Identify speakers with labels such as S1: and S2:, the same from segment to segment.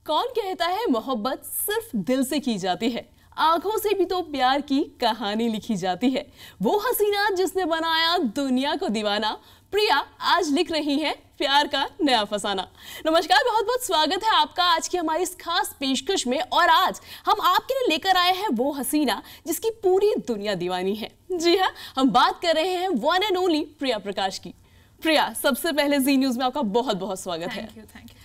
S1: कौन कहता है मोहब्बत सिर्फ दिल से की जाती है, आंखों से भी तो प्यार की कहानी लिखी जाती है। वो हसीना जिसने बनाया दुनिया को दीवाना, प्रिया आज लिख रही हैं प्यार का नया फसाना। नमस्कार, बहुत बहुत स्वागत है आपका आज की हमारी इस खास पेशकश में। और आज हम आपके लिए लेकर आए हैं वो हसीना जिसकी पूरी दुनिया दीवानी है। जी हाँ, हम बात कर रहे हैं one and only Priya Prakash की। प्रिया, सबसे पहले जी न्यूज में आपका बहुत बहुत स्वागत है।
S2: Thank you.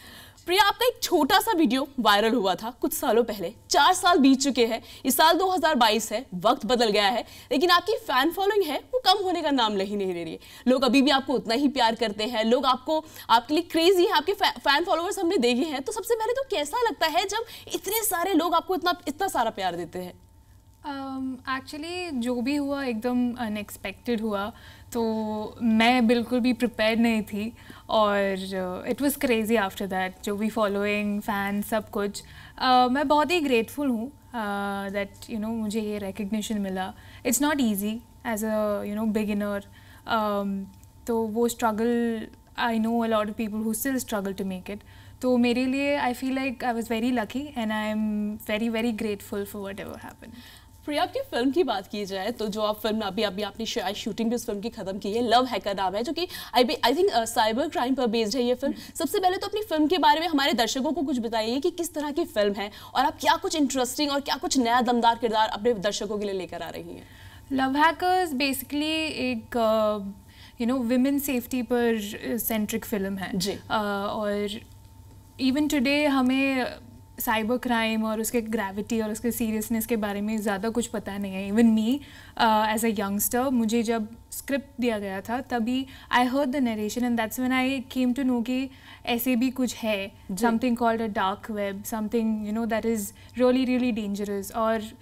S1: प्रिया, आपका एक छोटा सा वीडियो वायरल हुआ था कुछ सालों पहले। 4 साल बीत चुके हैं, इस साल 2022 है, वक्त बदल गया है, लेकिन आपकी फैन फॉलोइंग है वो कम होने का नाम नहीं ले रही है। लोग अभी भी आपको उतना ही प्यार करते हैं, लोग आपके लिए क्रेजी हैं, आपके फैन फॉलोअर्स हमने देखे हैं। तो सबसे पहले तो कैसा लगता है जब इतने सारे लोग आपको इतना सारा प्यार देते हैं?
S2: एक्चुअली जो भी हुआ एकदम अनएक्सपेक्टेड हुआ, तो मैं बिल्कुल भी प्रिपेयर नहीं थी और it was crazy after that. जो भी फॉलोइंग, फैन, सब कुछ मैं बहुत ही ग्रेटफुल हूँ दैट मुझे ये रिकग्निशन मिला। It's not easy as a beginner, तो वो struggle I know a lot of people who still struggle to make it. तो मेरे लिए I feel like I was very lucky and I am very very grateful for whatever happened.
S1: Priya, आपकी film की बात की जाए तो जो आप फिल्म अभी आपने शूटिंग भी उस फिल्म की खत्म की है, लव हैकर नाम है, जो कि आई थिंक साइबर क्राइम पर बेस्ड है ये फिल्म। सबसे पहले तो अपनी फिल्म के बारे में हमारे दर्शकों को कुछ बताइए कि किस तरह की फिल्म है और आप क्या कुछ इंटरेस्टिंग और क्या कुछ नया दमदार किरदार अपने दर्शकों के लिए लेकर आ रही हैं।
S2: लव हैकर्स बेसिकली एक विमेन सेफ्टी पर सेंट्रिक फिल्म है
S1: जी।
S2: और इवन टुडे हमें साइबर क्राइम और उसके ग्रेविटी और उसके सीरियसनेस के बारे में ज़्यादा कुछ पता नहीं है। Even me as a youngster, मुझे जब स्क्रिप्ट दिया गया था तभी I heard the narration and that's when I came to know कि ऐसे भी कुछ है, something called a dark web, something that is really really dangerous. और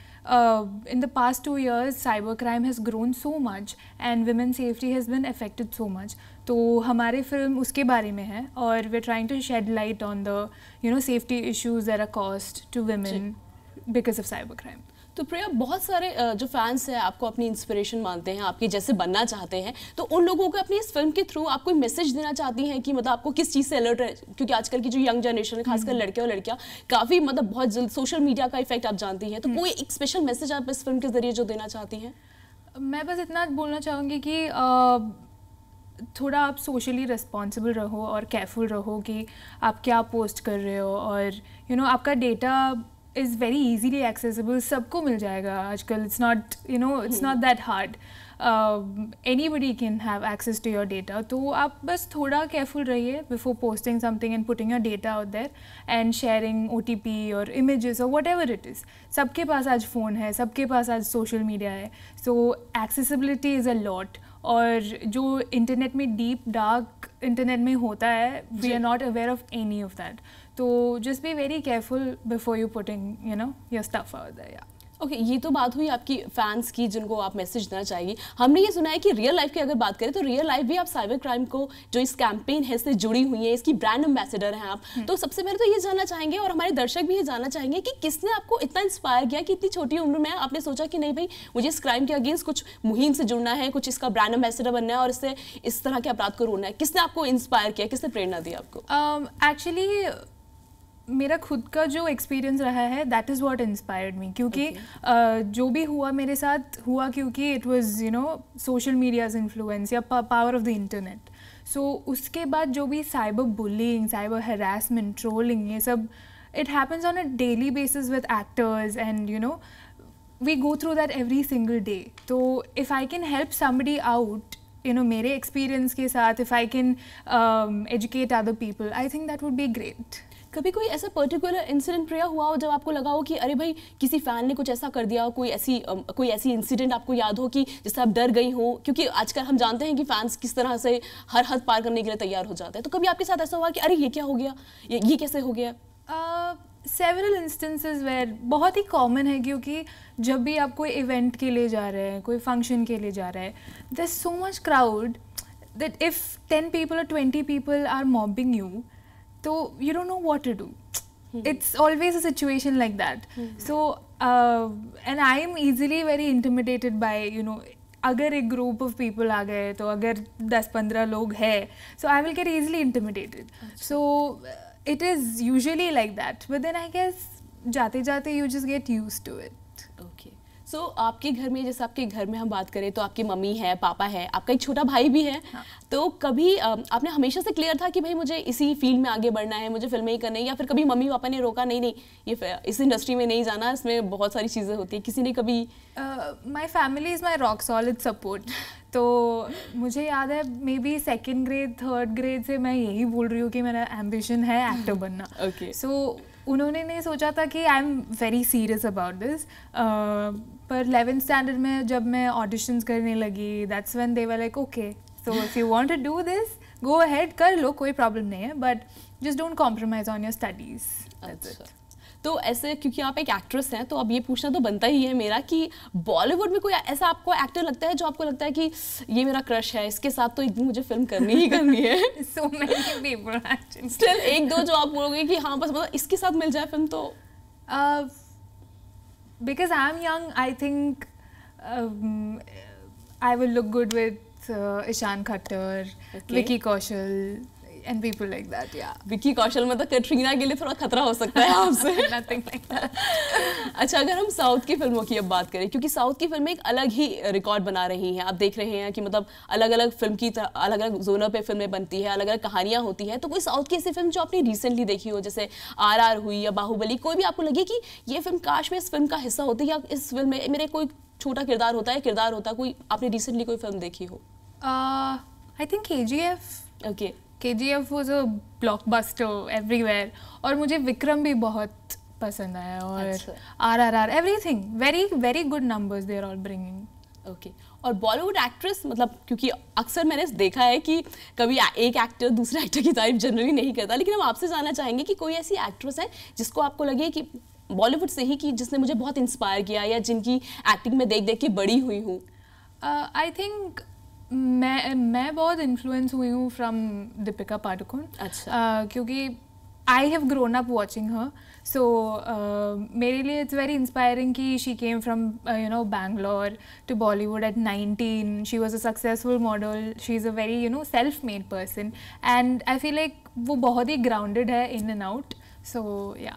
S2: in the past 2 years cyber crime has grown so much and women's safety has been affected so much. तो हमारी film उसके बारे में है और we're trying to shed light on the safety issues that are caused to women because of cyber crime.
S1: तो प्रिया, बहुत सारे जो फैंस हैं आपको अपनी इंस्पिरेशन मानते हैं, आपके जैसे बनना चाहते हैं, तो उन लोगों को अपनी इस फिल्म के थ्रू आप कोई मैसेज देना चाहती हैं कि मतलब आपको किस चीज़ से अलर्ट है? क्योंकि आजकल की जो यंग जनरेशन है, खासकर लड़के और लड़कियां काफ़ी बहुत जल्द सोशल मीडिया का इफेक्ट आप जानती हैं, तो कोई एक स्पेशल मैसेज आप इस फिल्म के जरिए जो देना चाहती हैं?
S2: मैं बस इतना बोलना चाहूँगी कि थोड़ा आप सोशली रिस्पॉन्सिबल रहो और केयरफुल रहो कि आप क्या पोस्ट कर रहे हो। और आपका data is very easily accessible, सबको मिल जाएगा आजकल। it's not that hard. Anybody can have access to your data. तो आप बस थोड़ा careful रहिए before posting something and putting your data out there and sharing OTP or images or whatever it is. सबके पास आज फ़ोन है, सबके पास आज social media है, so accessibility is a lot. और जो इंटरनेट में डीप डार्क इंटरनेट में होता है, we are not aware of any of that. तो just be very careful before you putting your stuff out there. Yeah.
S1: Okay, ये तो बात हुई आपकी फैंस की जिनको आप मैसेज देना चाहिए। हमने ये सुना है कि रियल लाइफ की अगर बात करें तो रियल लाइफ भी आप साइबर क्राइम को जो इस कैंपेन है इससे जुड़ी हुई है, इसकी ब्रांड एम्बेसडर हैं आप। तो सबसे पहले तो ये जानना चाहेंगे और हमारे दर्शक भी ये जानना चाहेंगे कि किसने आपको इतना इंस्पायर किया कि इतनी छोटी उम्र में आपने सोचा कि नहीं भाई, मुझे इस क्राइम के अगेंस्ट कुछ मुहिम से जुड़ना है, कुछ इसका ब्रांड एम्बेसडर बनना है और इससे इस तरह के अपराध को रोकना है। किसने आपको इंस्पायर किया, किसने प्रेरणा दी आपको?
S2: एक्चुअली मेरा खुद का जो एक्सपीरियंस रहा है that is what inspired me. क्योंकि जो भी हुआ मेरे साथ हुआ क्योंकि it was social medias influence या power of the internet. So उसके बाद जो भी cyber bullying, cyber harassment, trolling, ये सब it happens on a daily basis with actors and we go through that every single day. तो if I can help somebody out मेरे experience के साथ, if I can educate other people, I think that would be great.
S1: कभी कोई ऐसा particular incident प्रिया हुआ हो जब आपको लगा हो कि अरे भाई किसी फैन ने कुछ ऐसा कर दिया हो, कोई ऐसी इंसिडेंट आपको याद हो कि जिससे आप डर गई हो? क्योंकि आजकल हम जानते हैं कि फैंस किस तरह से हर हद पार करने के लिए तैयार हो जाते हैं। तो कभी आपके साथ ऐसा हुआ कि अरे ये क्या हो गया, ये कैसे हो गया?
S2: सेवरल इंस्टेंसेस वेयर बहुत ही कॉमन है, क्योंकि जब भी आप कोई इवेंट के लिए जा रहे हैं, कोई फंक्शन के लिए जा रहे हैं, there is so much crowd that if 10 people or 20 people are mobbing you, so you don't know what to do. It's always a situation like that. So and I am easily very intimidated by अगर एक group of people आ गए, तो अगर 10-15 लोग हैं, so I will get easily intimidated. So it is usually like that, but then I guess जाते जाते you just get used to it.
S1: Okay. सो आपके घर में, जैसे आपके घर में हम बात करें तो आपकी मम्मी है, पापा है, आपका एक छोटा भाई भी है.
S2: हाँ.
S1: तो कभी आपने हमेशा से क्लियर था कि भाई मुझे इसी फील्ड में आगे बढ़ना है, मुझे फिल्में ही करनी है, या फिर कभी मम्मी पापा ने रोका, नहीं नहीं ये इस इंडस्ट्री में नहीं जाना, इसमें बहुत सारी चीज़ें होती हैं, किसी ने कभी?
S2: My family is my rock solid support. तो मुझे याद है may be 2nd grade 3rd grade से मैं यही बोल रही हूँ कि मेरा एम्बिशन है एक्टर बनना.
S1: Okay.
S2: सो उन्होंने नहीं सोचा था कि I am very serious about this. पर 11th स्टैंडर्ड में जब मैं ऑडिशंस करने लगी, that's when they were like okay, so if you want to do this go ahead, कर लो, कोई प्रॉब्लम नहीं है, but just don't compromise on your studies.
S1: तो ऐसे, क्योंकि आप एक एक्ट्रेस हैं, तो अब ये पूछना तो बनता ही है मेरा कि बॉलीवुड में कोई ऐसा आपको एक्टर लगता है जो आपको लगता है कि ये मेरा क्रश है, इसके साथ तो एक दिन मुझे फिल्म करनी ही करनी है?
S2: So many people actually.
S1: Still एक दो जो आप बोलोगे कि हाँ बस मतलब इसके साथ मिल जाए फिल्म तो?
S2: Because I am young, I think I will look good with Ishan Khattar,
S1: Okay.
S2: Vicky Kaushal, and people like that. Yeah.
S1: Vicky Kaushal में तो कैटरीना के लिए थोड़ा खतरा हो सकता है आपसे.
S2: Nothing like that.
S1: अच्छा, अगर हम साउथ की फिल्मों की अब बात करें, क्योंकि साउथ की फिल्में एक अलग ही रिकॉर्ड बना रही हैं, आप देख रहे हैं कि मतलब अलग अलग फिल्म की अलग अलग जोनर पे फिल्में बनती है, अलग अलग कहानियां होती हैं. तो कोई साउथ की ऐसी फिल्म जो आपने रिसेंटली देखी हो, जैसे RR हुई या बाहुबली, कोई भी आपको लगे कि ये फिल्म काश मैं इस फिल्म का हिस्सा होती, या इस फिल्म में मेरे कोई छोटा किरदार होता, कोई आपने रिसेंटली कोई फिल्म देखी हो?
S2: I think KGF.
S1: Okay.
S2: KGF was a blockbuster everywhere. और मुझे विक्रम भी बहुत पसंद आया, और
S1: अच्छा.
S2: RRR, everything, very very good numbers they are all bringing.
S1: Okay. और बॉलीवुड एक्ट्रेस, मतलब क्योंकि अक्सर मैंने देखा है कि कभी एक एक्टर दूसरे एक्टर की तारीफ जनरली नहीं करता, लेकिन हम आपसे जानना चाहेंगे कि कोई ऐसी एक्ट्रेस है जिसको आपको लगे कि बॉलीवुड से ही, कि जिसने मुझे बहुत इंस्पायर किया, या जिनकी एक्टिंग में देख देख के बड़ी हुई हूँ?
S2: आई थिंक मैं बहुत इन्फ्लुएंस हुई हूँ फ्रॉम दीपिका पादुकोण.
S1: अच्छा.
S2: क्योंकि I have grown up watching her, so मेरे लिए इट्स वेरी इंस्पायरिंग कि she came from Bangalore to Bollywood at 19. She was a successful model, she is a very self made person, and I feel like वो बहुत ही grounded है in and out. सो या.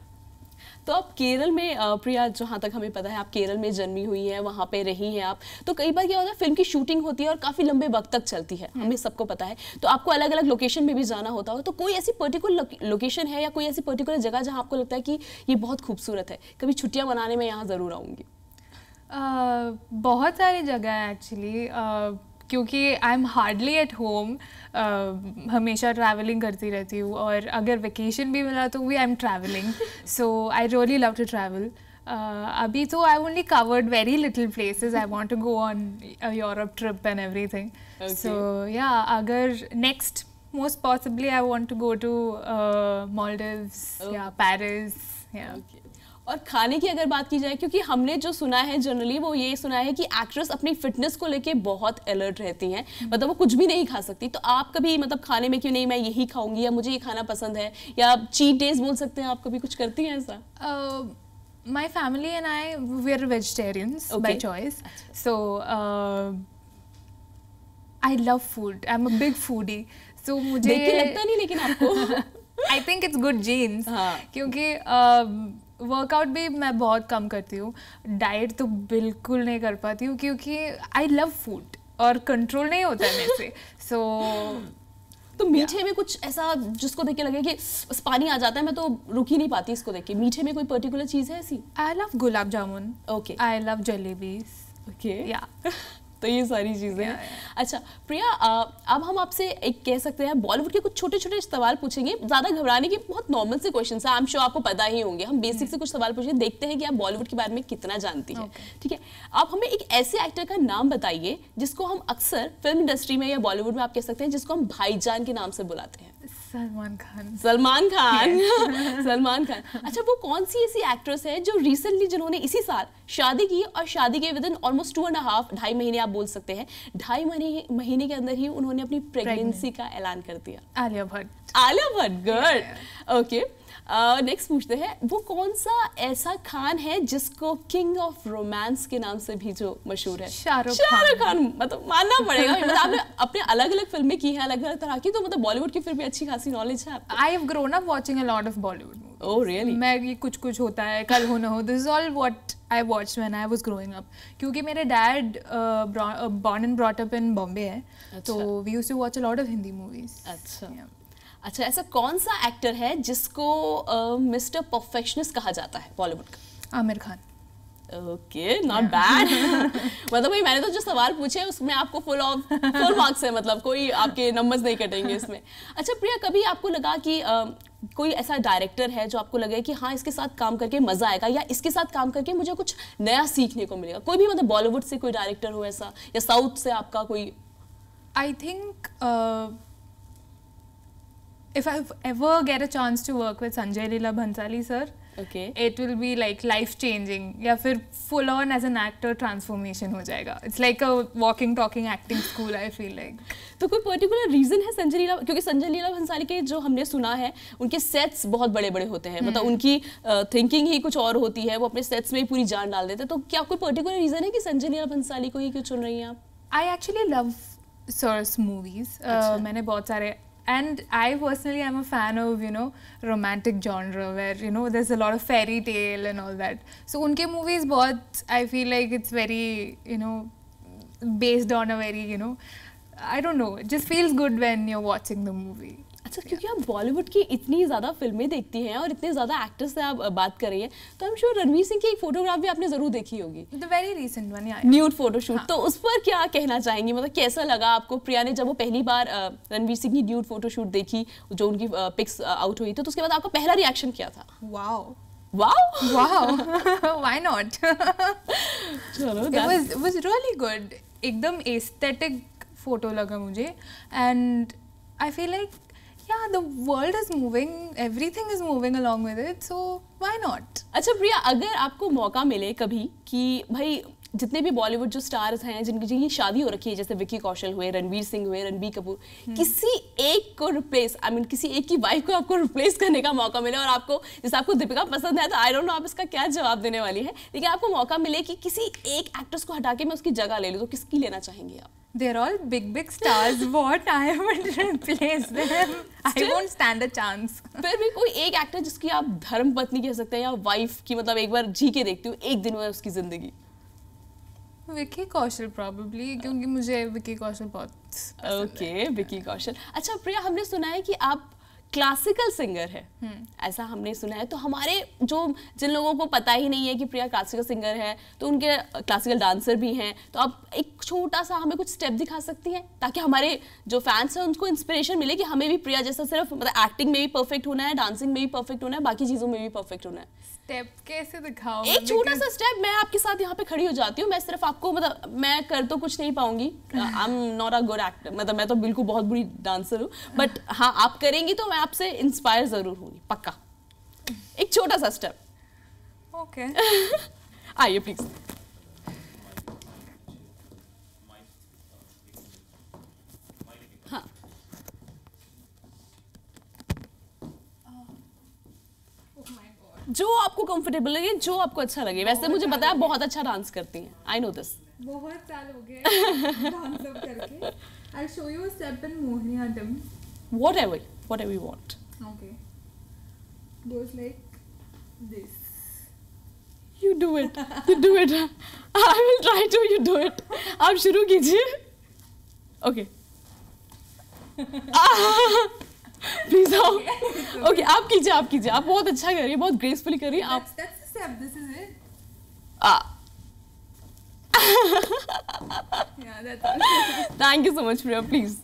S1: तो आप केरल में, प्रिया, जहाँ तक हमें पता है आप केरल में जन्मी हुई हैं, वहाँ पे रही हैं आप. तो कई बार क्या होता है, फिल्म की शूटिंग होती है और काफ़ी लंबे वक्त तक चलती है, हमें सबको पता है. तो आपको अलग अलग लोकेशन में भी जाना होता हो, तो कोई ऐसी पर्टिकुलर लोकेशन है या कोई ऐसी पर्टिकुलर जगह जहाँ आपको लगता है कि ये बहुत खूबसूरत है, कभी छुट्टियाँ मनाने में यहाँ ज़रूर आऊँगी?
S2: बहुत सारी जगह है एक्चुअली, क्योंकि I am hardly at home. हमेशा ट्रैवलिंग करती रहती हूँ, और अगर वेकेशन भी मिला तो भी I am travelling. So I really love to travel. अभी तो I only covered very little places. I want to go on a Europe trip and everything. So yeah, अगर next most possibly I want to go to Maldives या Paris. या.
S1: और खाने की अगर बात की जाए, क्योंकि हमने जो सुना है जनरली वो ये सुना है कि एक्ट्रेस अपनी फिटनेस को लेके बहुत अलर्ट रहती हैं, मतलब वो कुछ भी नहीं खा सकती. तो आप कभी मतलब खाने में क्यों नहीं मैं यही खाऊंगी, या मुझे ये खाना पसंद है, या चीट डेज बोल सकते हैं, आप कभी कुछ करती हैं ऐसा?
S2: My family and I, we're vegetarians by choice. So I love food. I'm a big foodie. So मुझे
S1: देख के लगता नहीं लेकिन आपको?
S2: I think it's good genes.
S1: हाँ.
S2: क्योंकि वर्कआउट भी मैं बहुत कम करती हूँ, डाइट तो बिल्कुल नहीं कर पाती हूँ, क्योंकि आई लव फूड और कंट्रोल नहीं होता है मेरे से. सो
S1: तो मीठे में कुछ ऐसा जिसको देख के लगे कि बस पानी आ जाता है, मैं तो रुक ही नहीं पाती इसको देख के? मीठे में कोई पर्टिकुलर चीज़ है ऐसी?
S2: I love gulab jamun.
S1: Okay.
S2: I love jalebis.
S1: Okay.
S2: या.
S1: तो ये सारी चीज़ें हैं. अच्छा प्रिया, अब हम आपसे एक कह सकते हैं बॉलीवुड के कुछ छोटे छोटे सवाल पूछेंगे, ज़्यादा घबराने की, बहुत नॉर्मल से क्वेश्चन है, आई एम श्योर आपको पता ही होंगे. हम बेसिक से कुछ सवाल पूछेंगे, देखते हैं कि आप बॉलीवुड के बारे में कितना जानती हैं. ठीक है. आप हमें एक ऐसे एक्टर का नाम बताइए जिसको हम अक्सर फिल्म इंडस्ट्री में या बॉलीवुड में आप कह सकते हैं जिसको हम भाईजान के नाम से बुलाते हैं.
S2: सलमान खान.
S1: सलमान खान. सलमान खान. अच्छा, वो कौन सी ऐसी एक्ट्रेस है जो रिसेंटली, जिन्होंने इसी साल शादी की, और शादी के विद इन ऑलमोस्ट 2.5 महीने आप बोल सकते हैं, 2.5 महीने के अंदर ही उन्होंने अपनी प्रेगनेंसी का ऐलान कर दिया?
S2: Alia Bhatt.
S1: Alia Bhatt. Good. Okay. Next पूछते हैं, वो कौन सा ऐसा खान है जिसको किंग ऑफ रोमांस के नाम से भी जो मशहूर है?
S2: शाहरुख
S1: खान। मतलब मानना पड़ेगा, मतलब आपने अपने अलग अलग फिल्में की हैं, अलग अलग तरह की, तो मतलब बॉलीवुड की फिर भी अच्छी खासी नॉलेज है आपको।
S2: I have grown up watching a lot of Bollywood movies.
S1: Oh really?
S2: मैं ये कुछ होता है, Kal Ho Naa Ho, this is all what I watched when I was growing up, क्योंकि मेरे dad born and brought up in Bombay है, तो we used to watch a lot of Hindi movies.
S1: अच्छा, ऐसा कौन सा एक्टर है जिसको मिस्टर परफेक्शनिस्ट कहा जाता है बॉलीवुड का?
S2: Aamir Khan.
S1: Okay, not bad. मतलब भाई मैंने तो जो सवाल पूछे उसमें आपको फुल मार्क्स है, मतलब कोई आपके नंबर्स नहीं कटेंगे इसमें। अच्छा प्रिया, कभी आपको लगा कि कोई ऐसा डायरेक्टर है जो आपको लगे कि हाँ इसके साथ काम करके मजा आएगा, या इसके साथ काम करके मुझे कुछ नया सीखने को मिलेगा? कोई भी, मतलब बॉलीवुड से कोई डायरेक्टर हो ऐसा, या साउथ से आपका कोई?
S2: I think if I ever get a chance to work with Sanjay Leela Bhansali sir,
S1: okay,
S2: it will be like life changing, या फिर full on as an actor transformation हो जाएगा. It's like a walking talking acting school, I feel like.
S1: तो कोई particular reason है संजय लीला, क्योंकि संजय लीला भंसाली के जो हमने सुना है उनके सेट्स बहुत बड़े बड़े होते हैं, मतलब उनकी थिंकिंग ही कुछ और होती है, वो अपने सेट्स में ही पूरी जान डाल देते हैं, तो क्या कोई पर्टिकुलर रीजन है कि संजय लीला भंसाली को ही क्यों चुन रही हैं आप?
S2: I actually love sir's movies. मैंने बहुत सारे, and I personally am a fan of, you know, romantic genre where, you know, there's a lot of fairy tale and all that. So उनके movies बहुत, I feel like it's very, you know, based on a very, you know, I don't know, it just feels good when you're watching the movie.
S1: अच्छा, क्योंकि आप बॉलीवुड की इतनी ज़्यादा फिल्में देखती हैं और इतने ज़्यादा एक्टर्स से आप बात कर रही हैं, तो I am sure Ranveer Singh की एक फोटोग्राफ भी आपने ज़रूर देखी होगी,
S2: The very recent one, yeah.
S1: Nude photoshoot. तो उस पर क्या कहना चाहेंगी, मतलब कैसा लगा आपको? प्रिया ने जब वो पहली बार रणवीर सिंह की न्यूड फोटोशूट देखी, जो उनकी पिक्स आउट हुई थी, तो उसके बाद आपका पहला रिएक्शन क्या था?
S2: Wow.
S1: Wow,
S2: Why not?
S1: चलो,
S2: it was really good. एकदम aesthetic फोटो लगा मुझे, and I feel like yeah, the world is moving, everything is moving along with it, so why not?
S1: अच्छा प्रिया, अगर आपको मौका मिले कभी कि भाई जितने भी बॉलीवुड जो स्टार्स हैं जिनकी शादी हो रखी है, जैसे विक्की कौशल हुए, रणवीर सिंह हुए, रणबीर कपूर, किसी एक को रिप्लेस, आई मीन किसी एक की वाइफ को आपको रिप्लेस करने का मौका मिले, और आपको जैसे आपको दीपिका पसंद है, तो आई डोंट नो आप इसका क्या जवाब देने वाली है, लेकिन आपको मौका मिले कि किसी एक एक्ट्रेस को हटा के मैं उसकी जगह ले लूँ, तो किसकी लेना चाहेंगे आप?
S2: They're all big stars. What? I would replace them. I won't stand a chance.
S1: फिर भी कोई एक एक्टर जिसकी आप धर्म पत्नी कह सकते हैं या वाइफ की, मतलब एक बार जी के देखती हूँ एक दिन में उसकी जिंदगी?
S2: विकी कौशल probably, क्योंकि मुझे विकी कौशल बहुत पसंद है.
S1: ओके, विकी कौशल। अच्छा प्रिया, हमने सुना है कि आप क्लासिकल सिंगर है, ऐसा हमने सुना है, तो हमारे जो जिन लोगों को पता ही नहीं है कि प्रिया क्लासिकल सिंगर है, तो उनके क्लासिकल डांसर भी हैं, तो आप एक छोटा सा हमें कुछ स्टेप दिखा सकती हैं, ताकि हमारे जो फैंस हैं उनको इंस्पिरेशन मिले कि हमें भी प्रिया जैसा सिर्फ मतलब एक्टिंग में भी परफेक्ट होना है, डांसिंग में भी परफेक्ट होना है, बाकी चीज़ों में भी परफेक्ट होना है।
S2: स्टेप कैसे दिखाओ?
S1: एक छोटा सा स्टेप, मैं आपके साथ यहाँ पे खड़ी हो जाती हूँ, मैं सिर्फ आपको, मतलब मैं कर तो कुछ नहीं पाऊंगी, I am not a good actor, मतलब मैं तो बिल्कुल बहुत बुरी डांसर हूँ, बट हाँ आप करेंगी तो मैं आपसे इंस्पायर जरूर होंगी, पक्का। एक छोटा सा स्टेप।
S2: ओके,
S1: आइए प्लीज। हाँ, जो आपको कंफर्टेबल लगे, जो आपको अच्छा लगे। वैसे मुझे पता है आप बहुत अच्छा डांस करती हैं, आई नो दिस।
S2: बहुत साल हो गए डांस सब करके। I'll show you a step in Mohiniyattam.
S1: Whatever you want.
S2: Okay. Goes like this.
S1: You do it. I will try to. You do it. आप शुरू कीजिए। Okay. प्लीज आओ। ओके, आप कीजिए, आप बहुत अच्छा कर रही है, बहुत ग्रेसफुली कर रही है आप।
S2: That's the step. This is it. Yeah, that's all.
S1: Thank you so much Priya, please.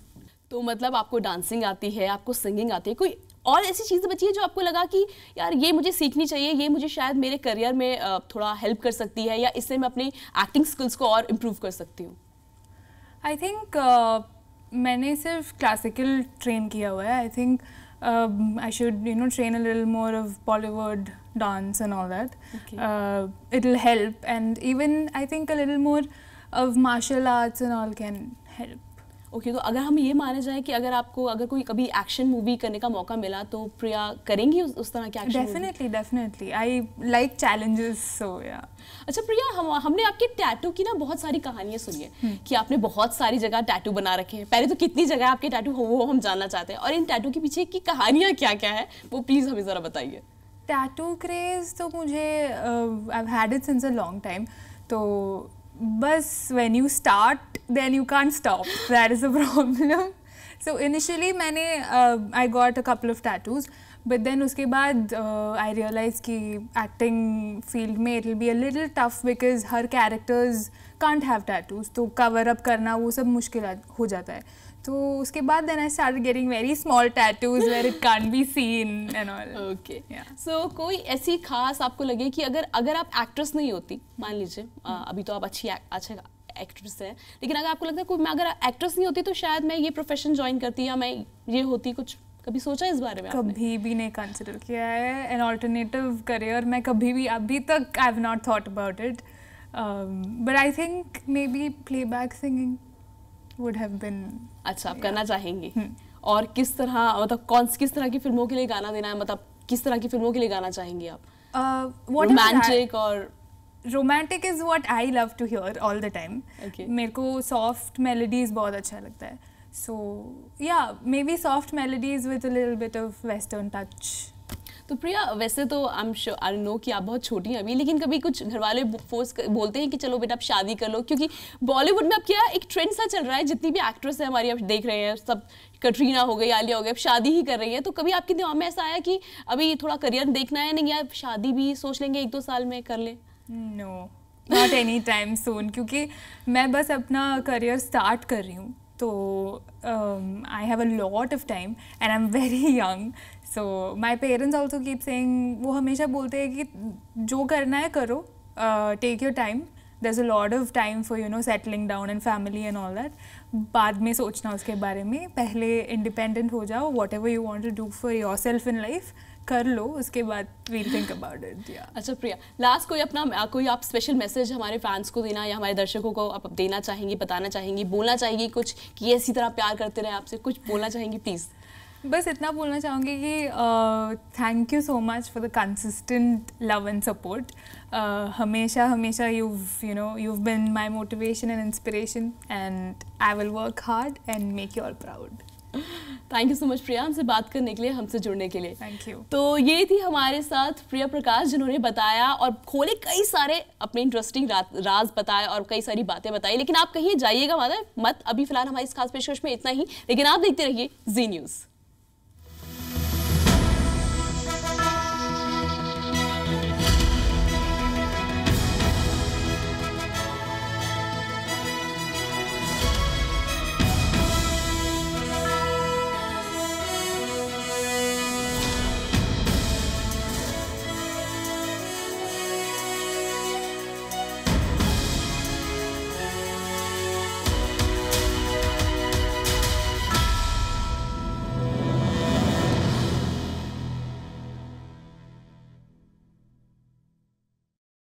S1: तो मतलब आपको डांसिंग आती है, आपको सिंगिंग आती है, कोई और ऐसी चीज़ बची है जो आपको लगा कि यार ये मुझे सीखनी चाहिए, ये मुझे शायद मेरे करियर में थोड़ा हेल्प कर सकती है, या इससे मैं अपनी एक्टिंग स्किल्स को और इम्प्रूव कर सकती हूँ?
S2: आई थिंक मैंने सिर्फ क्लासिकल ट्रेन किया हुआ है. I think I should train a little more of Bollywood dance and all that. It will help, and even I think a little more of martial arts and all can help.
S1: Okay, तो अगर हम ये माने जाए कि अगर आपको अगर कोई कभी एक्शन मूवी करने का मौका मिला तो प्रिया करेंगी उस तरह की action?
S2: Definitely I like challenges, so yeah.
S1: अच्छा प्रिया, हमने आपके टैटू की ना बहुत सारी कहानियां सुनी है कि आपने बहुत सारी जगह टैटू बना रखे हैं। पहले तो कितनी जगह आपके टैटू हो वो हम जानना चाहते हैं, और इन टैटू के पीछे की कहानियां क्या क्या है वो प्लीज हमें जरा बताइए।
S2: टैटू क्रेज तो मुझे I have had it since a long time, तो बस when you start then you can't stop, that is a problem. So initially मैंने I got a couple of tattoos, but then उसके बाद I realized कि acting field में it will be a little tough because her characters can't have tattoos, तो cover up करना वो सब मुश्किल हो जाता है। तो उसके बाद then I started getting very small tattoos where it can't be seen and all.
S1: Okay. So कोई ऐसी खास आपको लगे कि अगर आप एक्ट्रेस नहीं होती, मान लीजिए अभी तो आप अच्छा एक्ट्रेस है, लेकिन अगर आपको लगता है कोई मैं अगर एक्ट्रेस नहीं होती तो शायद मैं ये प्रोफेशन ज्वाइन करती या मैं ये होती, कुछ कभी सोचा इस बारे में आपने?
S2: कभी भी नहीं कंसिडर किया है एन ऑल्टरनेटिव करियर, मैं कभी भी अभी तक I have not thought about it, but I think maybe playback singing would have been.
S1: अच्छा, आप करना चाहेंगी? और किस तरह, मतलब किस तरह की फिल्मों के लिए गाना देना है, मतलब किस तरह की फिल्मों के लिए गाना चाहेंगी आप? रोमांटिक और
S2: romantic is what I love to hear all the time. मेरे को सॉफ्ट मेलोडीज बहुत अच्छा लगता है, सो या may be soft melodies with a little bit of western touch.
S1: तो प्रिया, वैसे तो आई नो कि आप बहुत छोटी हैं अभी, लेकिन कभी कुछ घर वाले फोर्स बोलते हैं कि चलो बेटा आप शादी कर लो, क्योंकि बॉलीवुड में अब क्या एक ट्रेंड सा चल रहा है, जितनी भी एक्ट्रेस है हमारी आप देख रहे हैं सब, कटरीना हो गई, आलिया हो गई, अब शादी ही कर रही है, तो कभी आपके दिमाग में ऐसा आया कि अभी थोड़ा करियर देखना है, नहीं यार शादी भी सोच लेंगे 1-2 साल में कर ले?
S2: No, not any time soon, क्योंकि मैं बस अपना करियर स्टार्ट कर रही हूँ, तो I have a lot of time and I am very young, so my parents also keep saying, वो हमेशा बोलते हैं कि जो करना है करो, take your time, there's a lot of time for settling down and family and all that, बाद में सोचना उसके बारे में, पहले इंडिपेंडेंट हो जाओ, whatever you want to do for yourself in life कर लो, उसके बाद we'll think about it.
S1: अच्छा प्रिया, लास्ट कोई आप स्पेशल मैसेज हमारे फैंस को देना या हमारे दर्शकों को आप देना चाहेंगी, बताना चाहेंगी, बोलना चाहेंगी कुछ कि इसी तरह प्यार करते रहे आपसे, कुछ बोलना चाहेंगी प्लीज?
S2: बस इतना बोलना चाहूँगी कि thank you so much for the consistent love and support, हमेशा you've been my motivation and inspiration, and I will work hard and make you all proud.
S1: Thank you so much Priya, हमसे बात करने के लिए, हमसे जुड़ने के लिए।
S2: Thank you.
S1: तो ये थी हमारे साथ प्रिया प्रकाश, जिन्होंने बताया और खोले कई सारे अपने इंटरेस्टिंग राज बताए और कई सारी बातें बताई, लेकिन आप कहीं जाइएगा मत, अभी फिलहाल हमारी इस खास पेशकश में इतना ही, लेकिन आप देखते रहिए जी न्यूज़।